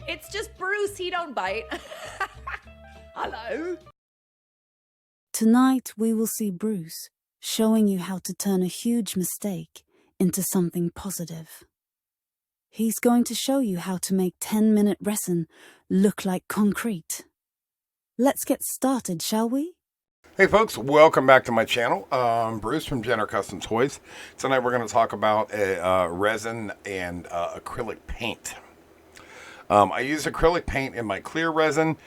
It's just Bruce, he don't bite. Hello. Tonight we will see Bruce showing you how to turn a huge mistake into something positive. He's going to show you how to make 10-minute resin look like concrete. Let's get started, shall we? Hey folks, welcome back to my channel. Bruce from Jenner Custom Toys. Tonight we're going to talk about resin and acrylic paint. I use acrylic paint in my clear resin.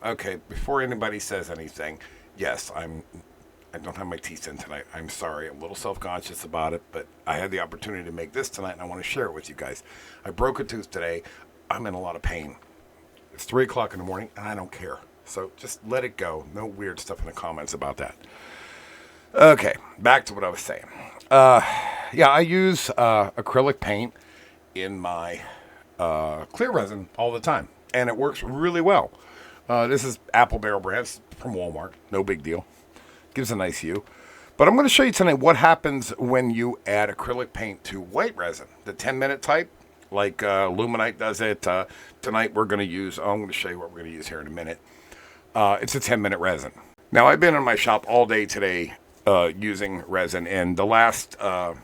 Okay, before anybody says anything, yes, I don't have my teeth in tonight. I'm sorry, I'm a little self-conscious about it, but I had the opportunity to make this tonight and I want to share it with you guys. I broke a tooth today. I'm in a lot of pain. It's 3 o'clock in the morning and I don't care. So just let it go. No weird stuff in the comments about that. Okay, back to what I was saying. Yeah, I use acrylic paint in my clear resin all the time, and it works really well. This is Apple Barrel Brands from Walmart. No big deal. Gives a nice hue. But I'm going to show you tonight what happens when you add acrylic paint to white resin, the 10-minute type, like Luminite does it. Tonight we're going to use, I'm going to show you what we're going to use here in a minute. It's a 10-minute resin. Now, I've been in my shop all day today using resin, and the last time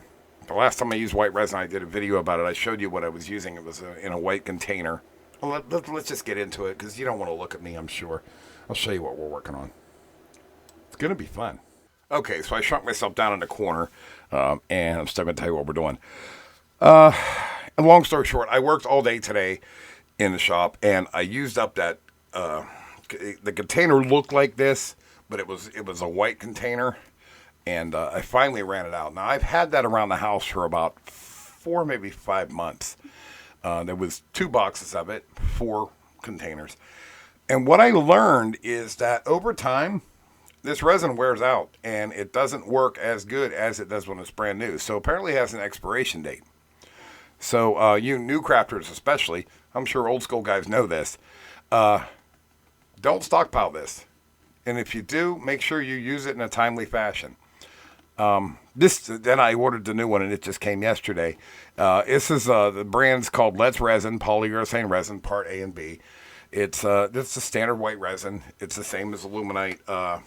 I used white resin, I did a video about it. I showed you what I was using. It was in a white container. Well, let's just get into it, because you don't want to look at me, I'm sure. I'll show you what we're working on. It's going to be fun. Okay, so I shrunk myself down in the corner, and I'm still going to tell you what we're doing. And long story short, I worked all day today in the shop, and I used up that... the container looked like this, but it was a white container, and I finally ran it out. Now, I've had that around the house for about 4, maybe 5 months. There was 2 boxes of it, 4 containers. And what I learned is that over time, this resin wears out, and it doesn't work as good as it does when it's brand new. So apparently it has an expiration date. So you new crafters especially, I'm sure old school guys know this, don't stockpile this. And if you do, make sure you use it in a timely fashion. Then I ordered the new one, and it just came yesterday. This is the brand's called Let's Resin, polyurethane resin, part A and B. It's a standard white resin. It's the same as Illuminite. I'm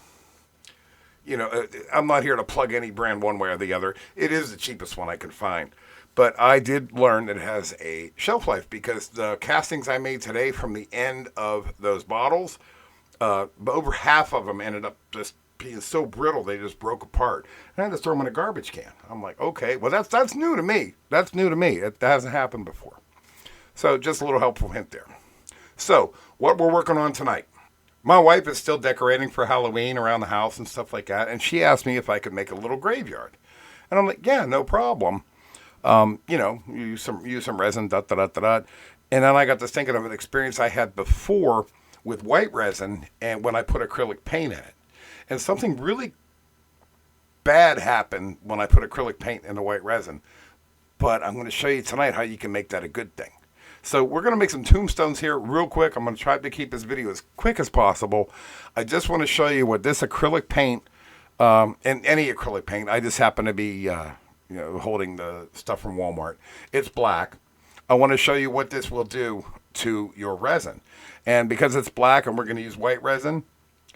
not here to plug any brand one way or the other. It is the cheapest one I can find. But I did learn that it has a shelf life, because the castings I made today from the end of those bottles, over half of them ended up just being so brittle they just broke apart. And I had to throw them in a garbage can. I'm like, okay, well that's new to me. That's new to me. It hasn't happened before. So just a little helpful hint there. So what we're working on tonight. My wife is still decorating for Halloween around the house and stuff like that, and she asked me if I could make a little graveyard. And I'm like, yeah, no problem. Use some resin, And then I got to thinking of an experience I had before with white resin and when I put acrylic paint in it. And something really bad happened when I put acrylic paint in the white resin. But I'm going to show you tonight how you can make that a good thing. So we're going to make some tombstones here real quick. I'm going to try to keep this video as quick as possible. I just want to show you what this acrylic paint, and any acrylic paint, I just happen to be... holding the stuff from Walmart. It's black. I want to show you what this will do to your resin. And because it's black and we're going to use white resin,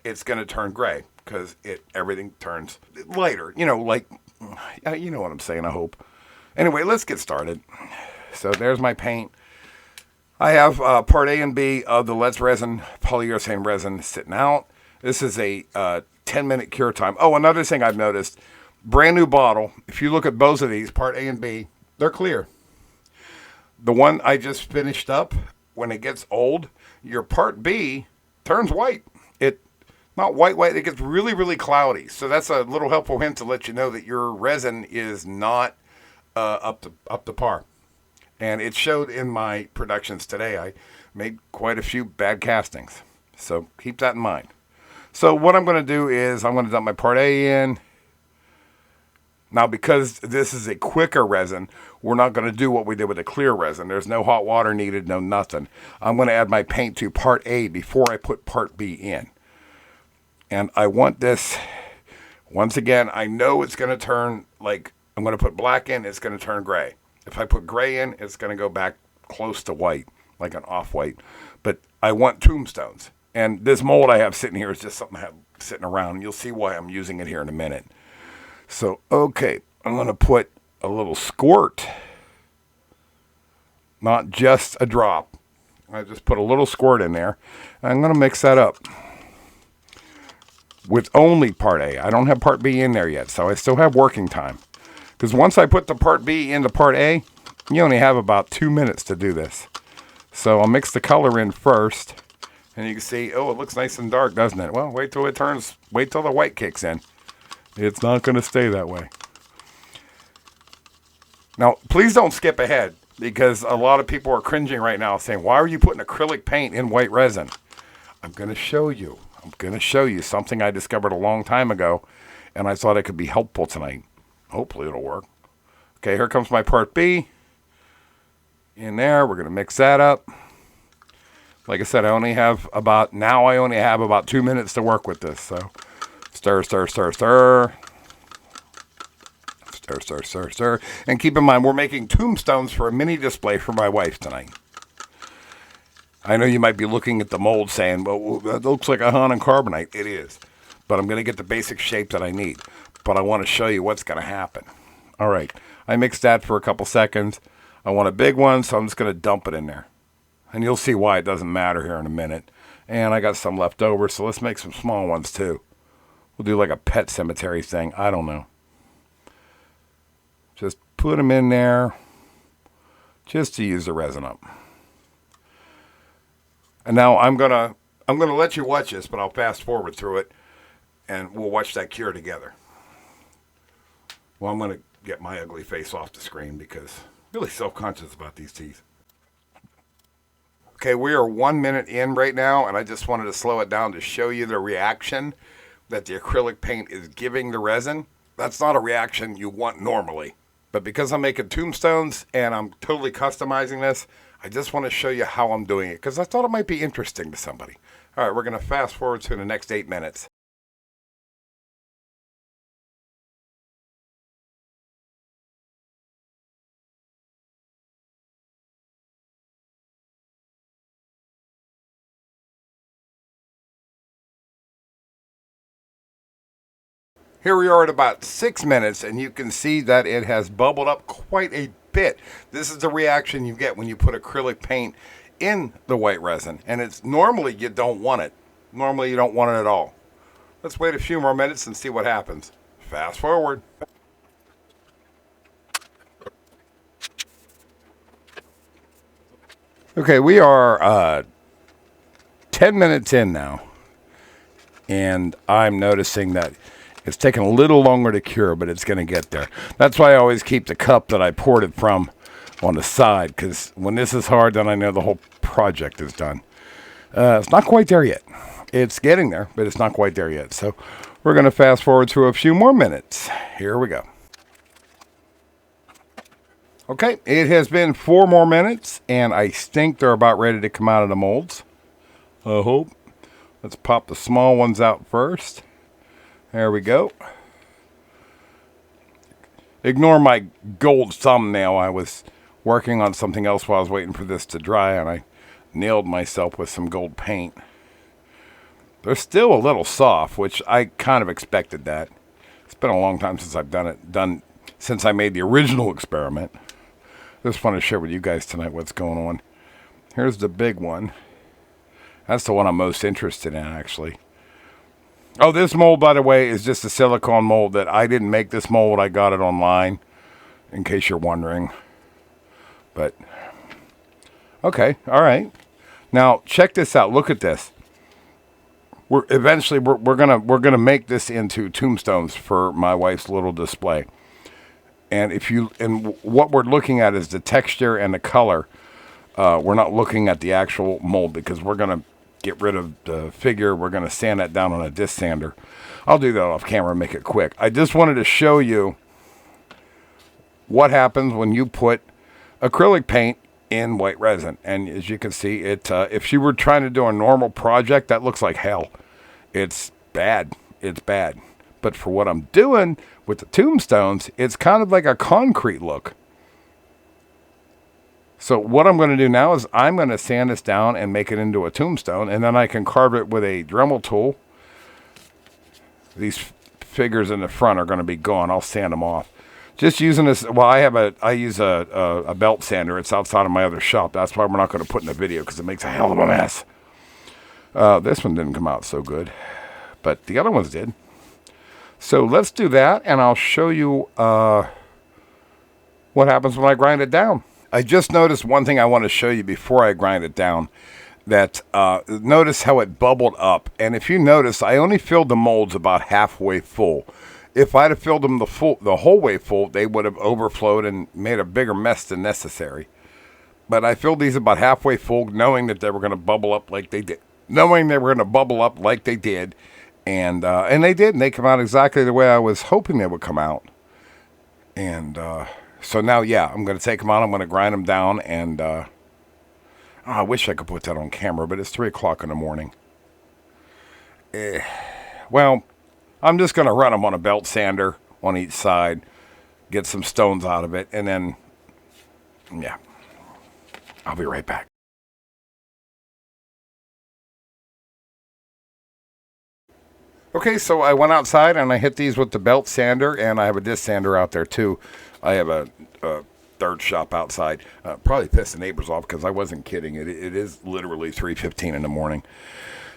it's going to turn gray, because everything turns lighter. You know what I'm saying, I hope. Anyway, let's get started. So there's my paint. I have part A and B of the Let's Resin polyurethane resin sitting out. This is a 10-minute cure time. Oh, another thing I've noticed, brand new bottle. If you look at both of these, part A and B, they're clear. The one I just finished up, when it gets old, your part B turns white. Not white, it gets really, really cloudy. So that's a little helpful hint to let you know that your resin is not up to par. And it showed in my productions today. I made quite a few bad castings. So keep that in mind. So what I'm going to do is I'm going to dump my part A in. Now, because this is a quicker resin, we're not going to do what we did with the clear resin. There's no hot water needed, no nothing. I'm going to add my paint to part A before I put part B in. And I want this, once again, I know it's going to turn, like, I'm going to put black in, it's going to turn gray. If I put gray in, it's going to go back close to white. like an off-white. But I want tombstones. And this mold I have sitting here is just something I have sitting around. You'll see why I'm using it here in a minute. So, okay, I'm going to put a little squirt, not just a drop. I just put a little squirt in there. And I'm going to mix that up with only part A. I don't have part B in there yet, so I still have working time. Because once I put the part B into part A, you only have about 2 minutes to do this. So I'll mix the color in first. And you can see, oh, it looks nice and dark, doesn't it? Well, wait till the white kicks in. It's not going to stay that way. Now, please don't skip ahead, because a lot of people are cringing right now saying, why are you putting acrylic paint in white resin? I'm going to show you. I'm going to show you something I discovered a long time ago, and I thought it could be helpful tonight. Hopefully it'll work. Okay, here comes my part B. In there, we're going to mix that up. Like I said, I only have about 2 minutes to work with this. So stir, stir, stir, stir. Stir, stir, stir, stir. And keep in mind, we're making tombstones for a mini display for my wife tonight. I know you might be looking at the mold saying, well, that looks like a Han carbonite. It is. But I'm going to get the basic shape that I need. But I want to show you what's going to happen. All right. I mixed that for a couple seconds. I want a big one, so I'm just going to dump it in there. And you'll see why it doesn't matter here in a minute. And I got some left over, so let's make some small ones too. We'll do like a pet cemetery thing. I don't know. Just put them in there just to use the resin up. And now I'm gonna let you watch this, but I'll fast forward through it, and we'll watch that cure together. Well, I'm gonna get my ugly face off the screen because I'm really self-conscious about these teeth. Okay, we are 1 minute in right now, and I just wanted to slow it down to show you the reaction that the acrylic paint is giving the resin. That's not a reaction you want normally. But because I'm making tombstones and I'm totally customizing this, I just want to show you how I'm doing it, because I thought it might be interesting to somebody. All right, we're going to fast forward to the next 8 minutes. Here we are at about 6 minutes, and you can see that it has bubbled up quite a bit. This is the reaction you get when you put acrylic paint in the white resin, and it's normally you don't want it. Normally you don't want it at all. Let's wait a few more minutes and see what happens. Fast forward. Okay, we are 10 minutes in now, and I'm noticing that it's taking a little longer to cure, but it's going to get there. That's why I always keep the cup that I poured it from on the side, because when this is hard, then I know the whole project is done. It's not quite there yet. It's getting there, but it's not quite there yet. So we're going to fast forward through a few more minutes. Here we go. Okay, it has been 4 more minutes, and I think they're about ready to come out of the molds. I hope. Let's pop the small ones out first. There we go. Ignore my gold thumbnail. I was working on something else while I was waiting for this to dry, and I nailed myself with some gold paint. They're still a little soft, which I kind of expected that. It's been a long time since I've done since I made the original experiment. Just want to share with you guys tonight what's going on. Here's the big one. That's the one I'm most interested in, actually. Oh, this mold, by the way, is just a silicone mold that I didn't make this mold. I got it online, in case you're wondering. But, okay, all right. Now, check this out. Look at this. We're gonna make this into tombstones for my wife's little display. And what we're looking at is the texture and the color. We're not looking at the actual mold, because we're gonna get rid of the figure. We're going to sand that down on a disc sander. I'll do that off camera and make it quick. I just wanted to show you what happens when you put acrylic paint in white resin. And as you can see, if you were trying to do a normal project, that looks like hell. It's bad. It's bad. But for what I'm doing with the tombstones, it's kind of like a concrete look. So what I'm going to do now is I'm going to sand this down and make it into a tombstone, and then I can carve it with a Dremel tool. These figures in the front are going to be gone. I'll sand them off. Just using this, well, I use a belt sander. It's outside of my other shop. That's why we're not going to put in the video, because it makes a hell of a mess. This one didn't come out so good, but the other ones did. So let's do that, and I'll show you what happens when I grind it down. I just noticed one thing I want to show you before I grind it down. That notice how it bubbled up, and if you notice, I only filled the molds about halfway full. If I'd have filled them the whole way full, they would have overflowed and made a bigger mess than necessary. But I filled these about halfway full, knowing that they were going to bubble up like they did. And they did, and they come out exactly the way I was hoping they would come out. And so now, yeah, I'm going to take them out. I'm going to grind them down, and I wish I could put that on camera, but it's 3 o'clock in the morning. Well, I'm just going to run them on a belt sander on each side, get some stones out of it, and then, yeah, I'll be right back. Okay, so I went outside and I hit these with the belt sander, and I have a disc sander out there too. I have a third shop outside. Probably pissed the neighbors off because I wasn't kidding. It is literally 3:15 in the morning.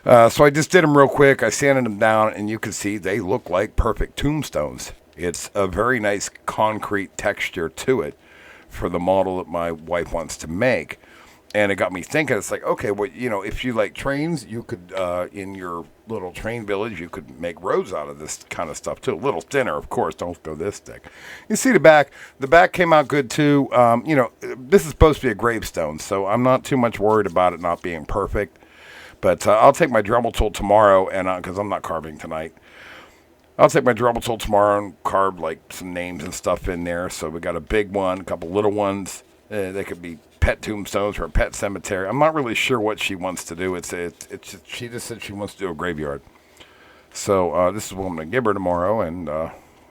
So I just did them real quick. I sanded them down, and you can see they look like perfect tombstones. It's a very nice concrete texture to it for the model that my wife wants to make. And it got me thinking, it's like, okay, well, you know, if you like trains, you could, in your little train village, you could make roads out of this kind of stuff too. A little thinner, of course, don't go this thick. You see the back came out good too. You know, this is supposed to be a gravestone, so I'm not too much worried about it not being perfect. But I'll take my Dremel tool tomorrow, and because I'm not carving tonight, I'll take my Dremel tool tomorrow and carve like some names and stuff in there. So we got a big one, a couple little ones. They could be pet tombstones for a pet cemetery. I'm not really sure what she wants to do. She just said she wants to do a graveyard. So this is what I'm going to give her tomorrow, and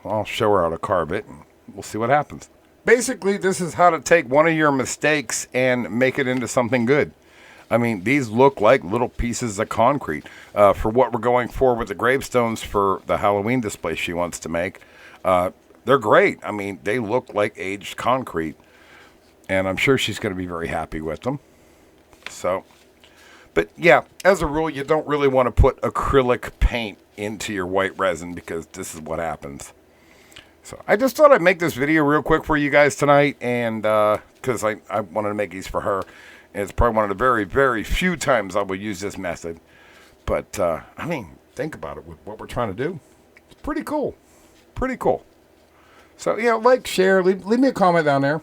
I'll show her how to carve it, and we'll see what happens. Basically, this is how to take one of your mistakes and make it into something good. I mean, these look like little pieces of concrete. For what we're going for with the gravestones for the Halloween display she wants to make, they're great. I mean, they look like aged concrete. And I'm sure she's going to be very happy with them. So, but yeah, as a rule, you don't really want to put acrylic paint into your white resin because this is what happens. So I just thought I'd make this video real quick for you guys tonight, and because I wanted to make these for her. And it's probably one of the very, very few times I will use this method. But, I mean, think about it with what we're trying to do. It's pretty cool. Pretty cool. So, yeah, like, share, leave me a comment down there.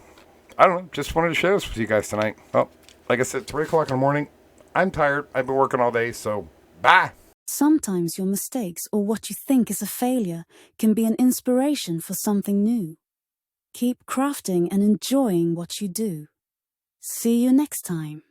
I don't know, just wanted to share this with you guys tonight. Well, like I said, 3 o'clock in the morning. I'm tired. I've been working all day, so bye. Sometimes your mistakes or what you think is a failure can be an inspiration for something new. Keep crafting and enjoying what you do. See you next time.